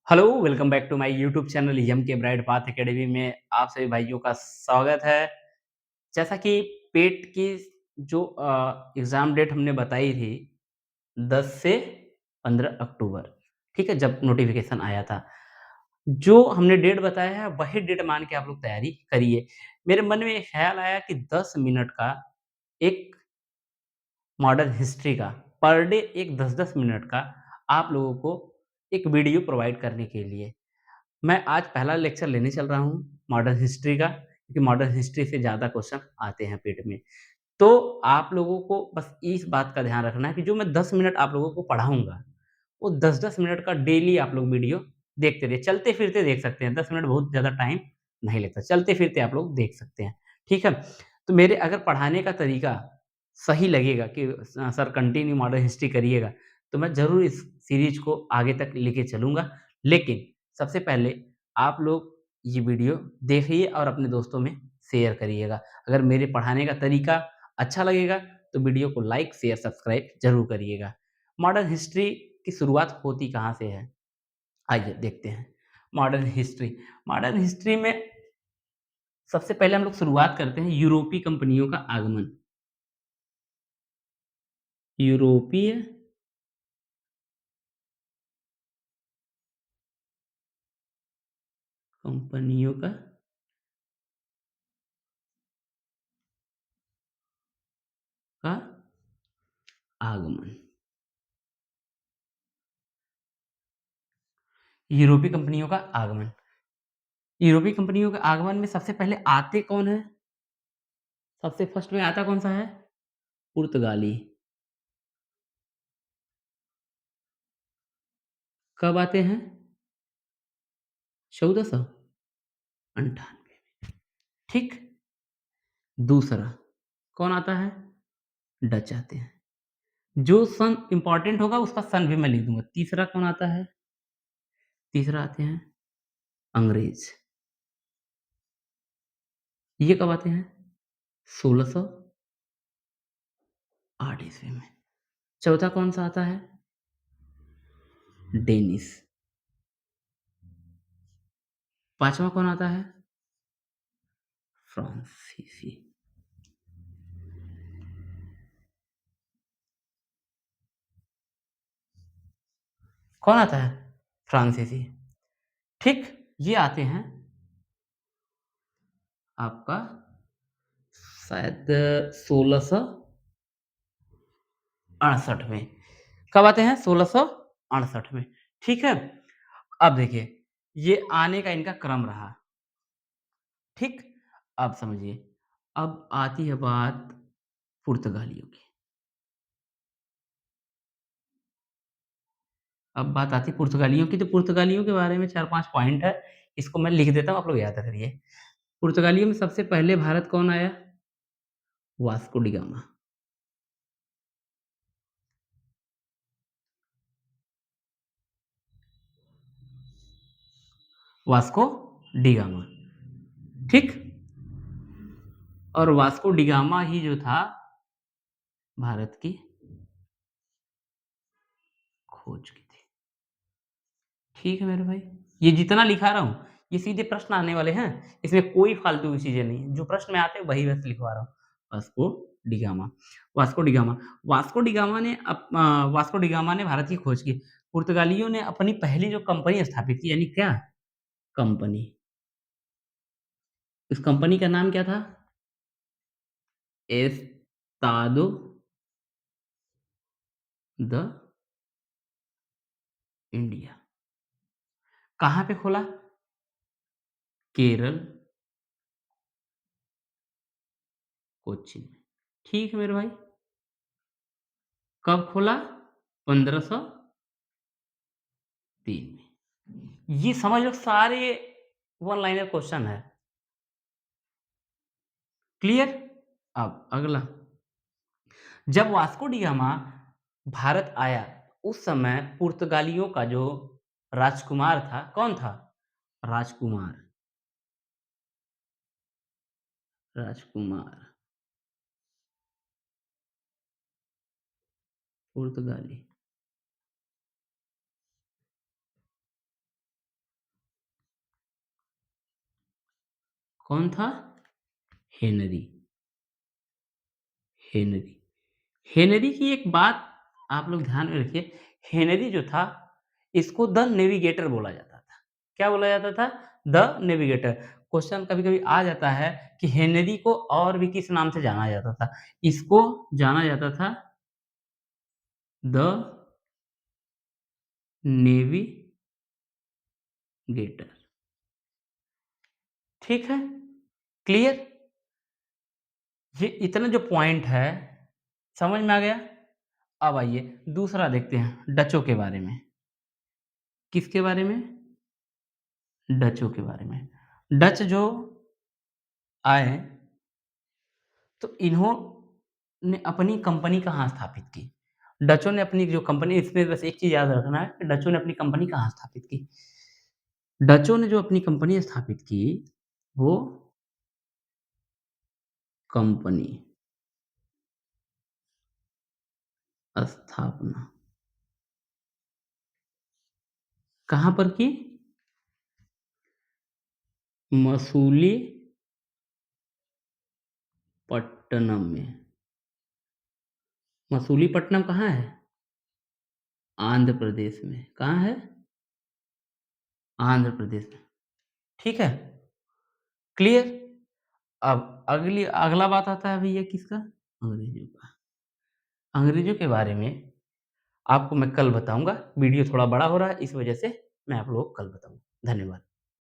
Hello, welcome back to my YouTube channel यम के bright path academy में आप सभी भाइयों का स्वागत है। जैसा कि पेट की जो एग्ज़ाम डेट हमने बताई थी 10 से 15 अक्टूबर, ठीक है? जब नोटिफ़िकेशन आया था। जो हमने डेट बताया है वही डेट मान के आप लोग तैयारी करिए। मेरे मन में एक ख़्याल आया कि 10 मिनट का एक मॉडर्न हिस्ट्री का पर डे एक 10-10 मिनट का आप लोगों को एक वीडियो प्रोवाइड करने के लिए मैं आज पहला लेक्चर लेने चल रहा हूँ मॉडर्न हिस्ट्री का, क्योंकि मॉडर्न हिस्ट्री से ज़्यादा क्वेश्चन आते हैं पेट में। तो आप लोगों को बस इस बात का ध्यान रखना है कि जो मैं 10 मिनट आप लोगों को पढ़ाऊँगा, वो 10-10 मिनट का डेली आप लोग वीडियो देखते रहिए। चलते-फिरते देख सकते हैं, 10 मिनट बहुत ज़्यादा टाइम नहीं लगता। चलते-फिरते आप लोग देख सकते हैं, ठीक है? तो मेरे अगर पढ़ाने का तरीका सही लगेगा कि सर कंटिन्यू मॉडर्न हिस्ट्री करिएगा, तो मैं ज़रूर इस सीरीज़ को आगे तक लेके चलूँगा। लेकिन सबसे पहले आप लोग ये वीडियो देखिए और अपने दोस्तों में शेयर करिएगा। अगर मेरे पढ़ाने का तरीका अच्छा लगेगा, तो वीडियो को लाइक, शेयर, सब्सक्राइब ज़रूर करिएगा। मॉडर्न हिस्ट्री की शुरुआत होती कहाँ से है? आइए देखते हैं। मॉडर्न हिस्ट्री में सबसे पहले हम लोग शुरुआत करते हैं यूरोपीय कंपनियों का आगमन। यूरोपीय कंपनियों का आगमन। यूरोपीय कंपनियों का आगमन। यूरोपीय कंपनियों के आगमन में सबसे पहले आते कौन हैं? सबसे फर्स्ट में आता कौन-सा है? पुर्तगाली। कब आते हैं? 1498 ठीक? दूसरा कौन आता है? डच आते हैं। जो सन इम्पोर्टेंट होगा उसका सन भी मैं लिख दूँगा। तीसरा कौन आता है? तीसरा आते हैं अंग्रेज़। ये कब आते हैं? 1608 ईस्वी में। चौथा कौन-सा आता है? डेनिश। पाँचवाँ कौन आता है? फ्रांसीसी। कौन आता है? फ्रांसीसी। ठीक? ये आते हैं आपका शायद 1668 में। कब आते हैं? 1668 में। ठीक है? अब देखिए, ये आने का इनका क्रम रहा। ठीक? अब समझिए, अब आती है बात पुर्तगालियों की। अब बात आती है पुर्तगालियों की, तो पुर्तगालियों के बारे में 4-5 पॉइंट है, इसको मैं लिख देता हूँ, आप लोग याद करिए। पुर्तगालियों में सबसे पहले भारत कौन आया? Vasco D gamma. Vasco D gamma, ठीक? और वास्को डी गामा ही जो था, भारत की खोज की थी। ठीक है मेरे भाई, ये जितना लिखा रहा हूँ, ये सीधे प्रश्न आने वाले हैं, इसमें कोई फालतू की चीज़ें नहीं है, जो प्रश्न में आते हैं वही बस लिखवा रहा हूँ। Vasco D gamma, Vasco D gamma, Vasco D gamma ने भारत की खोज की। पुर्तगालियों ने अपनी पहली जो कंपनी स्थापित की, यानी क्या? कंपनी। उस कंपनी का नाम क्या था? Estado the India. कहाँ पे खोला? केरल, कोच्चि। ठीक है मेरे भाई। कब खोला? 1503 में। ये समझ लो सारे वन लाइनर क्वेश्चन है। क्लियर? अब अगला, जब वास्को डी गामा भारत आया, उस समय पुर्तगालियों का जो राजकुमार था, कौन था? राजकुमार, राजकुमार पुर्तगाली। कौन था? हेनरी। हेनरी। हेनरी की एक बात आप लोग ध्यान में रखिए, हेनरी जो था, इसको द नेविगेटर बोला जाता था। क्या बोला जाता था? The navigator. क्वेश्चन कभी-कभी आ जाता है कि हेनरी को और भी किस नाम से जाना जाता था? इसको जाना जाता था द नेविगेटर। ठीक है? क्लियर? ये इतना जो पॉइंट है, समझ में आ गया? अब आइए दूसरा देखते हैं, डचों के बारे में। किसके बारे में? डचों के बारे में। डच जो आए, तो इन्होंने अपनी कंपनी कहाँ स्थापित की? डचों ने अपनी जो कंपनी, इसमें बस एक चीज़ याद रखना है कि डचों ने अपनी कंपनी कहाँ स्थापित की? डचों ने जो अपनी कंपनी स्थापित की, वो कंपनी स्थापना कहाँ पर की? मसूलीपट्टनम में। मसूलीपट्टनम कहाँ है? आंध्र प्रदेश में। कहाँ है? आंध्र प्रदेश में। ठीक है? क्लियर? अब अगला बात आता है भैया किसका? अंग्रेज़ों का। अंग्रेज़ों के बारे में आपको मैं कल बताऊँगा, वीडियो थोड़ा बड़ा हो रहा है, इस वजह से मैं आप लोगों को कल बताऊँगा। धन्यवाद।